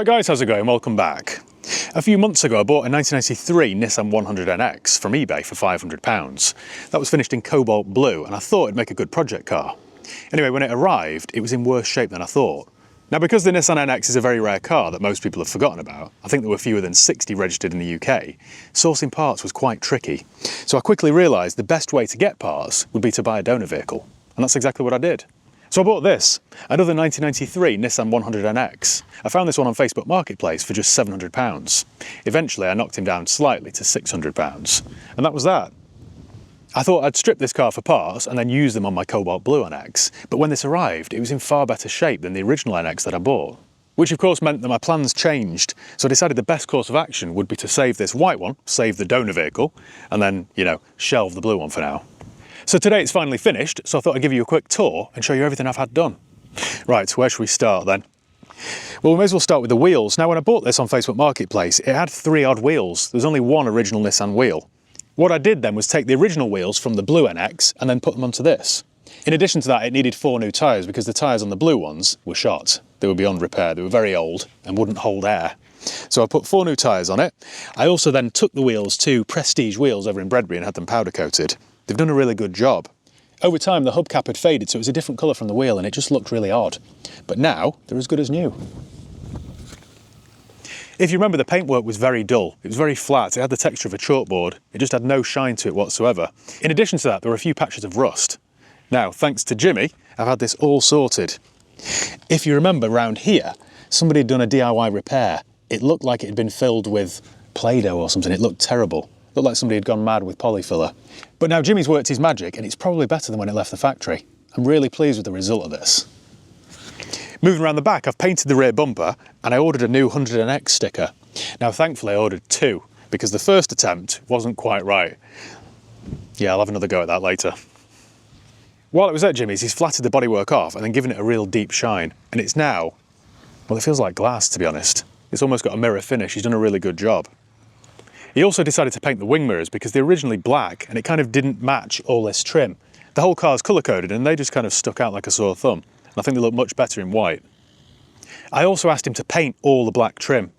Right guys, how's it going? Welcome back. A few months ago I bought a 1993 Nissan 100Nx from eBay for £500. That was finished in cobalt blue and I thought it'd make a good project car. Anyway, when it arrived, it was in worse shape than I thought. Now because the Nissan NX is a very rare car that most people have forgotten about, I think there were fewer than 60 registered in the UK, sourcing parts was quite tricky. So I quickly realised the best way to get parts would be to buy a donor vehicle. And that's exactly what I did. So I bought this, another 1993 Nissan 100Nx. I found this one on Facebook Marketplace for just £700. Eventually I knocked him down slightly to £600. And that was that. I thought I'd strip this car for parts and then use them on my cobalt blue NX, but when this arrived it was in far better shape than the original NX that I bought. Which of course meant that my plans changed, so I decided the best course of action would be to save this white one, save the donor vehicle, and then, shelve the blue one for now. So today it's finally finished, so I thought I'd give you a quick tour and show you everything I've had done. Right, where should we start then? Well, we may as well start with the wheels. Now when I bought this on Facebook Marketplace, it had 3 odd wheels. There's only one original Nissan wheel. What I did then was take the original wheels from the blue NX and then put them onto this. In addition to that, it needed 4 new tyres because the tyres on the blue ones were shot. They were beyond repair, they were very old and wouldn't hold air. So I put 4 new tyres on it. I also then took the wheels to Prestige Wheels over in Bredbury and had them powder coated. They've done a really good job. Over time the hubcap had faded so it was a different colour from the wheel and it just looked really odd. But now they're as good as new. If you remember, the paintwork was very dull. It was very flat, it had the texture of a chalkboard. It just had no shine to it whatsoever. In addition to that, there were a few patches of rust. Now, thanks to Jimmy, I've had this all sorted. If you remember, round here, somebody had done a DIY repair. It looked like it had been filled with Play-Doh or something. It looked terrible. Looked like somebody had gone mad with polyfiller. But now Jimmy's worked his magic and it's probably better than when it left the factory. I'm really pleased with the result of this. Moving around the back, I've painted the rear bumper and I ordered a new 100Nx sticker. Now thankfully I ordered 2 because the first attempt wasn't quite right. Yeah, I'll have another go at that later. While it was at Jimmy's, he's flatted the bodywork off and then given it a real deep shine. And it's now, well, it feels like glass to be honest. It's almost got a mirror finish. He's done a really good job. He also decided to paint the wing mirrors because they're originally black and it kind of didn't match all this trim. The whole car's colour coded and they just kind of stuck out like a sore thumb. And I think they look much better in white. I also asked him to paint all the black trim.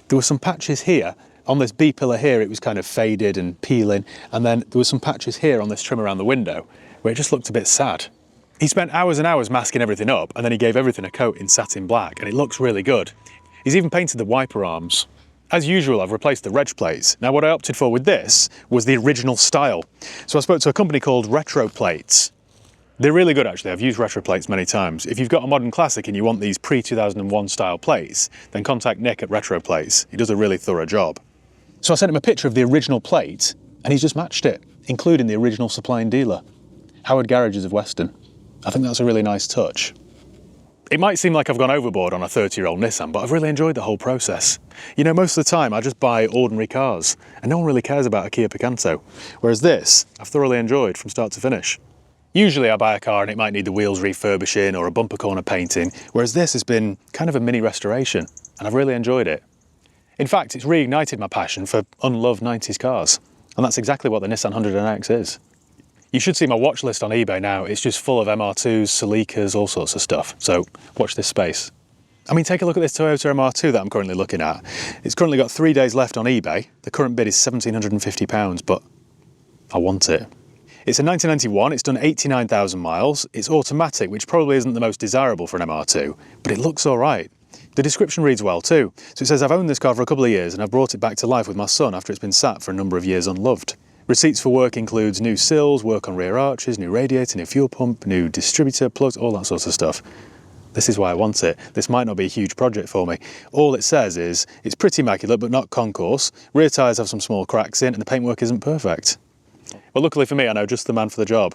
There were some patches here. On this B-pillar here it was kind of faded and peeling, and then there were some patches here on this trim around the window where it just looked a bit sad. He spent hours and hours masking everything up and then he gave everything a coat in satin black and it looks really good. He's even painted the wiper arms. As usual, I've replaced the reg plates. Now what I opted for with this was the original style. So I spoke to a company called Retro Plates. They're really good actually, I've used Retro Plates many times. If you've got a modern classic and you want these pre-2001 style plates, then contact Nick at Retro Plates. He does a really thorough job. So I sent him a picture of the original plate and he's just matched it, including the original supplying dealer, Howard Garages of Weston. I think that's a really nice touch. It might seem like I've gone overboard on a 30-year-old Nissan, but I've really enjoyed the whole process. Most of the time I just buy ordinary cars, and no one really cares about a Kia Picanto. Whereas this, I've thoroughly enjoyed from start to finish. Usually I buy a car and it might need the wheels refurbishing or a bumper corner painting, whereas this has been kind of a mini restoration, and I've really enjoyed it. In fact, it's reignited my passion for unloved 90s cars, and that's exactly what the Nissan 100Nx is. You should see my watch list on eBay now. It's just full of MR2s, Celicas, all sorts of stuff. So watch this space. I mean, take a look at this Toyota MR2 that I'm currently looking at. It's currently got 3 days left on eBay. The current bid is £1,750, but I want it. It's a 1991, it's done 89,000 miles. It's automatic, which probably isn't the most desirable for an MR2, but it looks all right. The description reads well too. So it says, I've owned this car for a couple of years and I've brought it back to life with my son after it's been sat for a number of years unloved. Receipts for work includes new sills, work on rear arches, new radiator, new fuel pump, new distributor, plugs, all that sort of stuff. This is why I want it. This might not be a huge project for me. All it says is, it's pretty immaculate but not concourse, rear tyres have some small cracks in and the paintwork isn't perfect. Well, luckily for me, I know just the man for the job.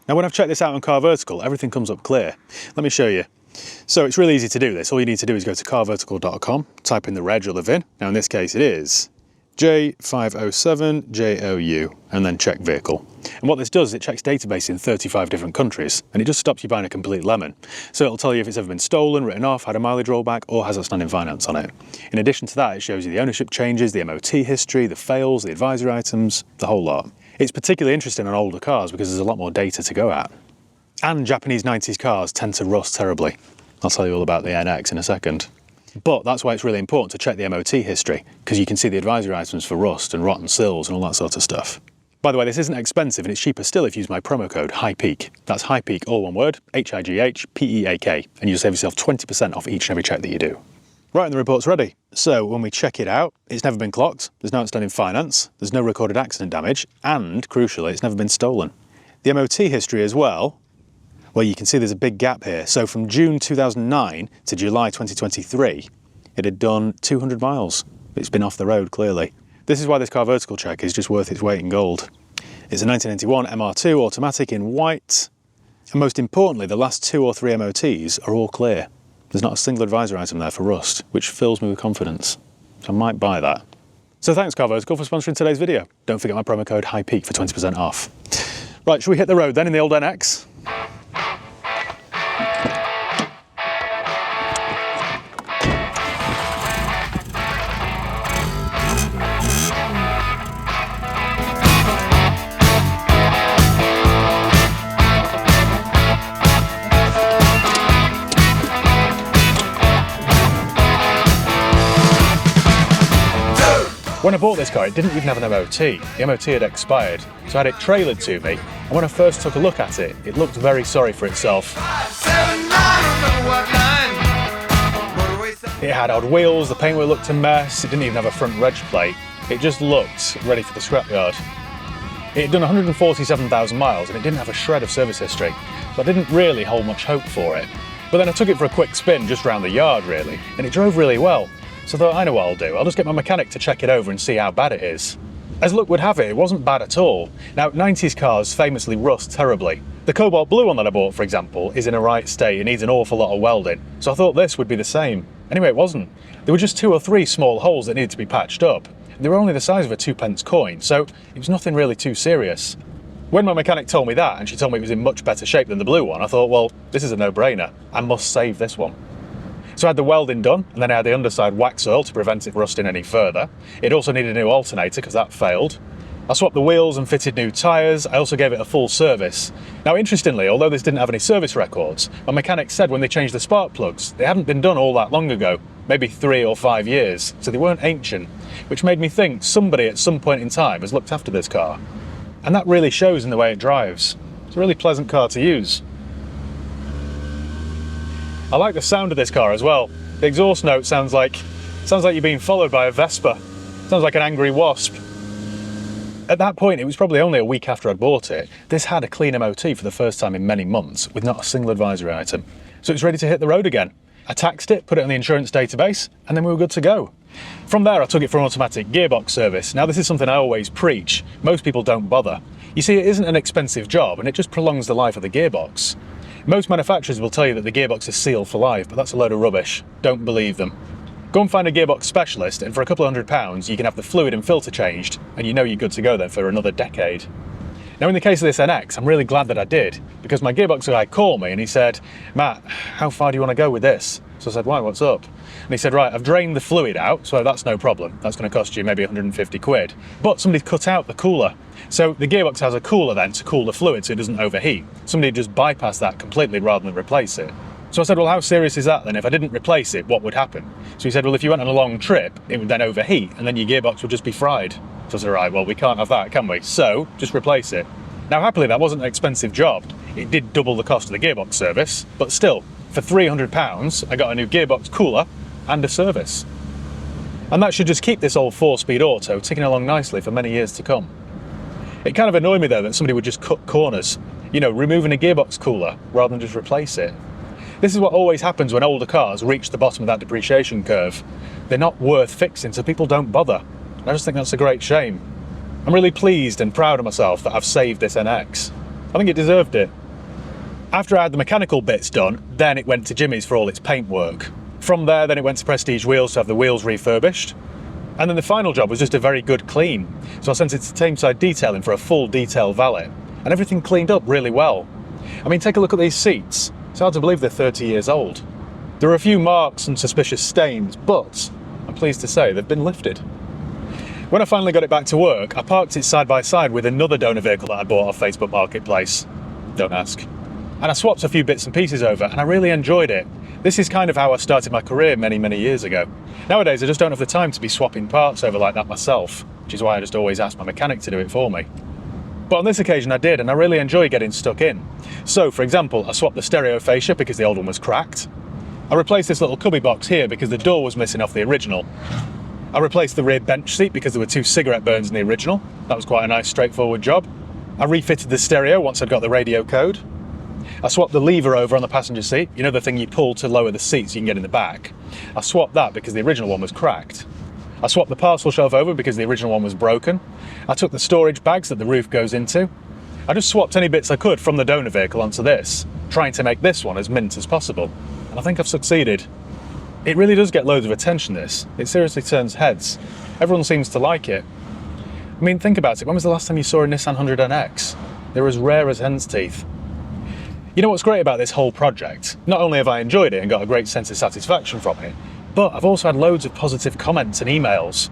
Now when I've checked this out on Car Vertical, everything comes up clear. Let me show you. So it's really easy to do this. All you need to do is go to carvertical.com, type in the reg you'll live in. Now in this case it is J507JOU, and then check vehicle. And what this does is it checks database in 35 different countries, and it just stops you buying a complete lemon. So it'll tell you if it's ever been stolen, written off, had a mileage rollback, or has outstanding finance on it. In addition to that, it shows you the ownership changes, the MOT history, the fails, the advisory items, the whole lot. It's particularly interesting on older cars because there's a lot more data to go at. And Japanese 90s cars tend to rust terribly. I'll tell you all about the NX in a second. But that's why it's really important to check the MOT history, because you can see the advisory items for rust and rotten sills and all that sort of stuff. By the way, this isn't expensive, and it's cheaper still if you use my promo code HIGHPEAK. That's HIGHPEAK, all one word, HIGHPEAK, and you'll save yourself 20% off each and every check that you do. Right, and the report's ready. So when we check it out, it's never been clocked, there's no outstanding finance, there's no recorded accident damage, and crucially, it's never been stolen. The MOT history as well, you can see there's a big gap here. So from June 2009 to July 2023, it had done 200 miles. It's been off the road, clearly. This is why this car vertical check is just worth its weight in gold. It's a 1991 MR2 automatic in white, and most importantly, the last 2 or 3 MOTs are all clear. There's not a single advisory item there for rust, which fills me with confidence. So I might buy that. So thanks Car Vertical for sponsoring today's video. Don't forget my promo code HIGHPEAK for 20% off. Right, should we hit the road then in the old NX? When I bought this car, it didn't even have an MOT. The MOT had expired, so I had it trailered to me, and when I first took a look at it, it looked very sorry for itself. It had odd wheels, the paintwork looked a mess, it didn't even have a front reg plate. It just looked ready for the scrapyard. It had done 147,000 miles and it didn't have a shred of service history, so I didn't really hold much hope for it. But then I took it for a quick spin just around the yard really, and it drove really well. So I thought, I know what I'll do. I'll just get my mechanic to check it over and see how bad it is. As luck would have it, it wasn't bad at all. Now, 90s cars famously rust terribly. The cobalt blue one that I bought, for example, is in a right state and needs an awful lot of welding. So I thought this would be the same. Anyway, it wasn't. There were just 2 or 3 small holes that needed to be patched up. They were only the size of a 2p coin, so it was nothing really too serious. When my mechanic told me that, and she told me it was in much better shape than the blue one, I thought, well, this is a no-brainer. I must save this one. So I had the welding done, and then I had the underside wax oil to prevent it rusting any further. It also needed a new alternator because that failed. I swapped the wheels and fitted new tyres. I also gave it a full service. Now interestingly, although this didn't have any service records, my mechanic said when they changed the spark plugs, they hadn't been done all that long ago, maybe 3 or 5 years, so they weren't ancient, which made me think somebody at some point in time has looked after this car. And that really shows in the way it drives. It's a really pleasant car to use. I like the sound of this car as well. The exhaust note sounds like you're being followed by a Vespa. Sounds like an angry wasp. At that point, it was probably only a week after I'd bought it. This had a clean MOT for the first time in many months with not a single advisory item. So it's ready to hit the road again. I taxed it, put it on the insurance database, and then we were good to go. From there, I took it for an automatic gearbox service. Now, this is something I always preach. Most people don't bother. You see, it isn't an expensive job, and it just prolongs the life of the gearbox. Most manufacturers will tell you that the gearbox is sealed for life, but that's a load of rubbish. Don't believe them. Go and find a gearbox specialist, and for a couple of £100, you can have the fluid and filter changed, and you know you're good to go then for another decade. Now in the case of this NX, I'm really glad that I did, because my gearbox guy called me and he said, Matt, how far do you want to go with this? So I said, why, what's up? And he said, right, I've drained the fluid out, so that's no problem. That's going to cost you maybe 150 quid. But somebody's cut out the cooler. So the gearbox has a cooler then to cool the fluid so it doesn't overheat. Somebody just bypassed that completely rather than replace it. So I said, well, how serious is that then? If I didn't replace it, what would happen? So he said, well, if you went on a long trip, it would then overheat and then your gearbox would just be fried. So I said, right, well, we can't have that, can we? So just replace it. Now, happily, that wasn't an expensive job. It did double the cost of the gearbox service, but still, for £300, I got a new gearbox cooler and a service. And that should just keep this old 4-speed auto ticking along nicely for many years to come. It kind of annoyed me though that somebody would just cut corners, you know, removing a gearbox cooler rather than just replace it. This is what always happens when older cars reach the bottom of that depreciation curve. They're not worth fixing, so people don't bother. I just think that's a great shame. I'm really pleased and proud of myself that I've saved this NX. I think it deserved it. After I had the mechanical bits done, then it went to Jimmy's for all its paint work. From there, then it went to Prestige Wheels to have the wheels refurbished. And then the final job was just a very good clean. So I sent it to Tameside Detailing for a full detail valet. And everything cleaned up really well. I mean, take a look at these seats. It's hard to believe they're 30 years old. There are a few marks and suspicious stains, but I'm pleased to say they've been lifted. When I finally got it back to work, I parked it side by side with another donor vehicle that I bought off Facebook Marketplace. Don't ask. And I swapped a few bits and pieces over, and I really enjoyed it. This is kind of how I started my career many, many years ago. Nowadays, I just don't have the time to be swapping parts over like that myself, which is why I just always ask my mechanic to do it for me. But on this occasion I did, and I really enjoy getting stuck in. So, for example, I swapped the stereo fascia because the old one was cracked. I replaced this little cubby box here because the door was missing off the original. I replaced the rear bench seat because there were 2 cigarette burns in the original. That was quite a nice, straightforward job. I refitted the stereo once I'd got the radio code. I swapped the lever over on the passenger seat, you know, the thing you pull to lower the seat so you can get in the back. I swapped that because the original one was cracked. I swapped the parcel shelf over because the original one was broken. I took the storage bags that the roof goes into. I just swapped any bits I could from the donor vehicle onto this, trying to make this one as mint as possible. And I think I've succeeded. It really does get loads of attention, this. It seriously turns heads. Everyone seems to like it. I mean, think about it. When was the last time you saw a Nissan 100Nx? They're as rare as hen's teeth. You know what's great about this whole project? Not only have I enjoyed it and got a great sense of satisfaction from it, but I've also had loads of positive comments and emails.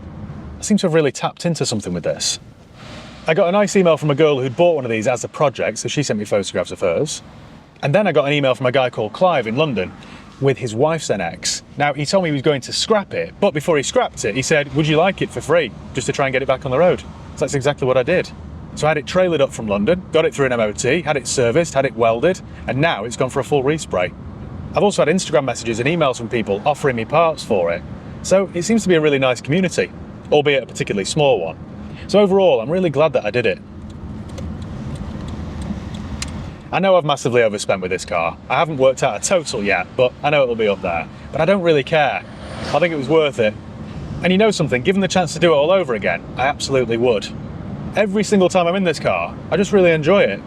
I seem to have really tapped into something with this. I got a nice email from a girl who'd bought one of these as a project, so she sent me photographs of hers. And then I got an email from a guy called Clive in London with his wife's NX. Now, he told me he was going to scrap it, but before he scrapped it, he said, would you like it for free, just to try and get it back on the road? So that's exactly what I did. So I had it trailered up from London, got it through an MOT, had it serviced, had it welded, and now it's gone for a full respray. I've also had Instagram messages and emails from people offering me parts for it. So it seems to be a really nice community, albeit a particularly small one. So overall, I'm really glad that I did it. I know I've massively overspent with this car. I haven't worked out a total yet, but I know it'll be up there. But I don't really care. I think it was worth it. And you know something, given the chance to do it all over again, I absolutely would. Every single time I'm in this car, I just really enjoy it.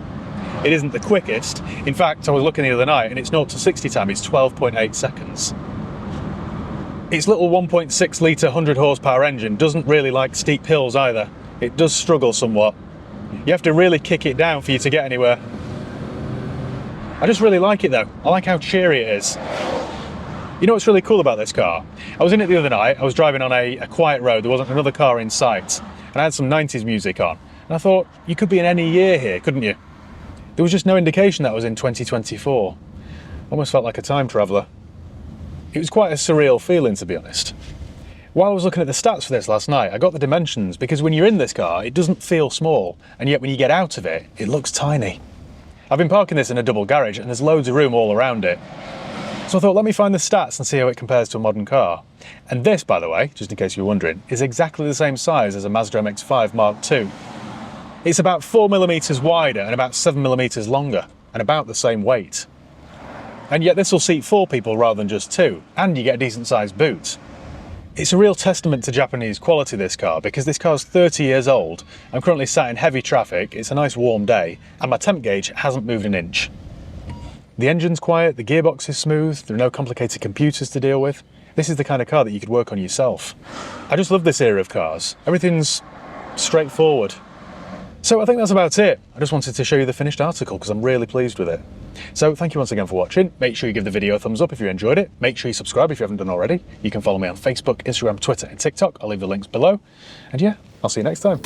It isn't the quickest. In fact, I was looking the other night and its 0 to 60 time is 12.8 seconds. Its little 1.6 litre 100 horsepower engine doesn't really like steep hills either. It does struggle somewhat. You have to really kick it down for you to get anywhere. I just really like it though. I like how cheery it is. You know what's really cool about this car? I was in it the other night, I was driving on a quiet road, there wasn't another car in sight, and I had some 90s music on. And I thought, you could be in any year here, couldn't you? There was just no indication that I was in 2024. Almost felt like a time traveller. It was quite a surreal feeling, to be honest. While I was looking at the stats for this last night, I got the dimensions, because when you're in this car, it doesn't feel small, and yet when you get out of it, it looks tiny. I've been parking this in a double garage, and there's loads of room all around it. So I thought, let me find the stats and see how it compares to a modern car. And this, by the way, just in case you were wondering, is exactly the same size as a Mazda MX-5 Mark II. It's about 4mm wider and about 7mm longer, and about the same weight. And yet this will seat 4 people rather than just 2, and you get a decent sized boot. It's a real testament to Japanese quality, this car, because this car's 30 years old, I'm currently sat in heavy traffic, it's a nice warm day, and my temp gauge hasn't moved an inch. The engine's quiet, the gearbox is smooth, there are no complicated computers to deal with. This is the kind of car that you could work on yourself. I just love this era of cars. Everything's straightforward. So I think that's about it. I just wanted to show you the finished article because I'm really pleased with it. So thank you once again for watching. Make sure you give the video a thumbs up if you enjoyed it. Make sure you subscribe if you haven't done already. You can follow me on Facebook, Instagram, Twitter and TikTok. I'll leave the links below. And yeah, I'll see you next time.